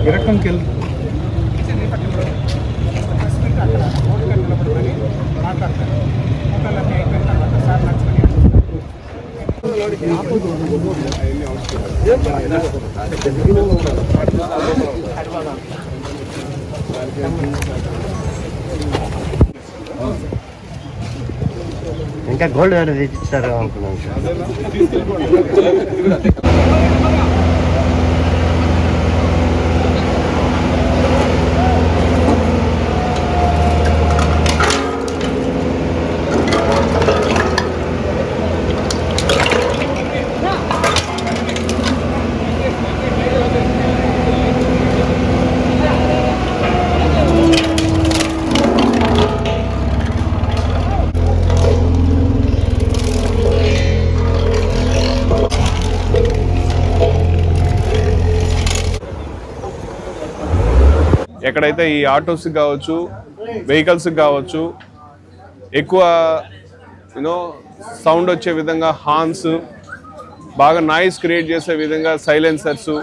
గిరకంకి వెళ్ళి మాట్లాడతారు. ఫోటోలన్నీ అయిపోయిన తర్వాత సార్ నడుచుకొని ఇంకా గోల్డ్ ఏమైనా తెచ్చిస్తారు అనుకున్నాను సార్. ఎక్కడైతే ఈ ఆటోస్కి కావచ్చు, వెహికల్స్కి కావచ్చు, ఎక్కువ సౌండ్ వచ్చే విధంగా హార్న్స్, బాగా నాయిస్ క్రియేట్ చేసే విధంగా సైలెన్సర్స్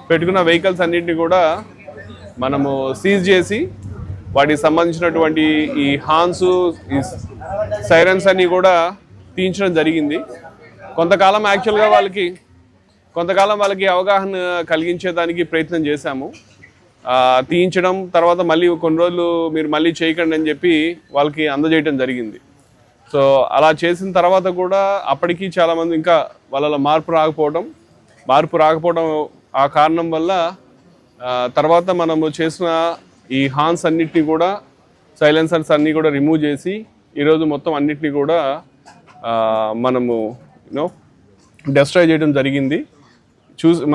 పెట్టుకున్న వెహికల్స్ అన్నింటినీ కూడా మనము సీజ్ చేసి వాటికి సంబంధించినటువంటి ఈ హార్న్స్, ఈ సైరన్స్ అన్నీ కూడా తీయించడం జరిగింది. కొంతకాలం యాక్చువల్గా వాళ్ళకి అవగాహన కలిగించేదానికి ప్రయత్నం చేశాము. తీయించడం తర్వాత మళ్ళీ కొన్ని రోజులు మీరు మళ్ళీ చేయకండి అని చెప్పి వాళ్ళకి అందజేయడం జరిగింది. సో అలా చేసిన తర్వాత కూడా అప్పటికీ చాలామంది ఇంకా వాళ్ళ మార్పు రాకపోవడం ఆ కారణం వల్ల తర్వాత మనము చేసిన ఈ హార్న్స్ అన్నిటినీ కూడా, సైలెన్సర్స్ అన్నీ కూడా రిమూవ్ చేసి ఈరోజు మొత్తం అన్నిటినీ కూడా మనము డెస్ట్రాయ్ చేయడం జరిగింది.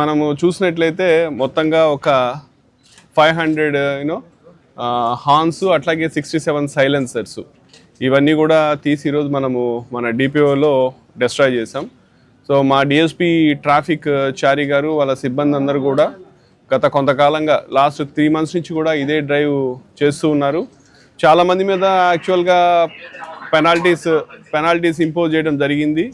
మనము చూసినట్లయితే మొత్తంగా ఒక 500 హార్న్స్, అట్లాగే 67 సైలెన్సర్స్ ఇవన్నీ కూడా తీసి ఈరోజు మనము మన డిపిఓలో డెస్ట్రాయ్ చేసాం. సో మా డిఎస్పి ట్రాఫిక్ చారి గారు వాళ్ళ సిబ్బంది అందరూ కూడా గత కొంతకాలంగా లాస్ట్ 3 months నుంచి కూడా ఇదే డ్రైవ్ చేస్తూ ఉన్నారు. చాలామంది మీద యాక్చువల్గా పెనాల్టీస్ ఇంపోజ్ చేయడం జరిగింది.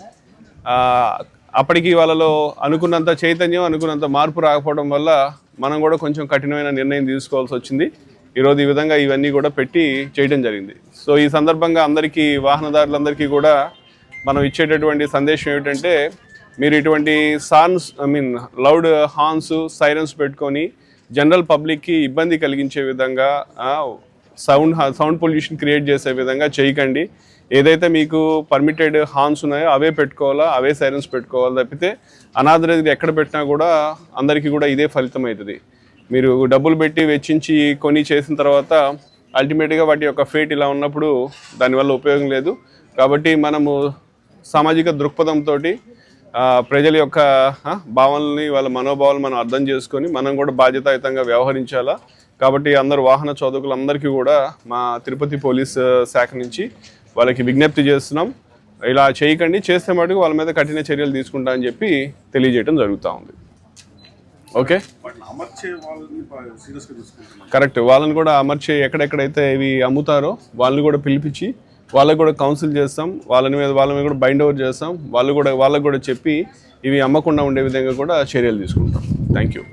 అప్పటికి వాళ్ళలో అనుకున్నంత చైతన్యం, అనుకున్నంత మార్పు రాకపోవడం వల్ల మనం కూడా కొంచెం కఠినమైన నిర్ణయం తీసుకోవాల్సి వచ్చింది. ఈరోజు ఈ విధంగా ఇవన్నీ కూడా పెట్టి చేయడం జరిగింది. సో ఈ సందర్భంగా అందరికీ, వాహనదారులందరికీ కూడా మనం ఇచ్చేటటువంటి సందేశం ఏమిటంటే, మీరు ఇటువంటి లౌడ్ హార్న్స్, సైరన్స్ పెట్టుకొని జనరల్ పబ్లిక్కి ఇబ్బంది కలిగించే విధంగా, సౌండ్ పొల్యూషన్ క్రియేట్ చేసే విధంగా చేయకండి. ఏదైతే మీకు పర్మిటెడ్ హార్న్స్ ఉన్నాయో అవే పెట్టుకోవాలా, అవే సైరన్స్ పెట్టుకోవాలి తప్పితే అనాథరైజ్గా ఎక్కడ పెట్టినా కూడా అందరికీ కూడా ఇదే ఫలితం అవుతుంది. మీరు డబ్బులు పెట్టి వెచ్చించి కొని చేసిన తర్వాత అల్టిమేట్గా వాటి యొక్క ఫేట్ ఇలా ఉన్నప్పుడు దానివల్ల ఉపయోగం లేదు. కాబట్టి మనము సామాజిక దృక్పథంతో ప్రజల యొక్క భావనల్ని, వాళ్ళ మనోభావాలు మనం అర్థం చేసుకొని మనం కూడా బాధ్యతాయుతంగా వ్యవహరించాలా. కాబట్టి అందరు వాహన చోదకులందరికీ కూడా మా తిరుపతి పోలీస్ శాఖ నుంచి వాళ్ళకి విజ్ఞప్తి చేస్తున్నాం, ఇలా చేయకండి, చేస్తే మటుకు వాళ్ళ మీద కఠిన చర్యలు తీసుకుంటా అని చెప్పి తెలియజేయడం జరుగుతూ ఉంది. Okay, correct. వాళ్ళని కూడా అమర్చే, ఎక్కడెక్కడైతే ఇవి అమ్ముతారో వాళ్ళని కూడా పిలిపించి వాళ్ళకి కూడా కౌన్సిల్ చేస్తాం, వాళ్ళ మీద కూడా బైండ్ ఓవర్ చేస్తాం, వాళ్ళకు కూడా చెప్పి ఇవి అమ్మకుండా ఉండే విధంగా కూడా చర్యలు తీసుకుంటాం. Thank you.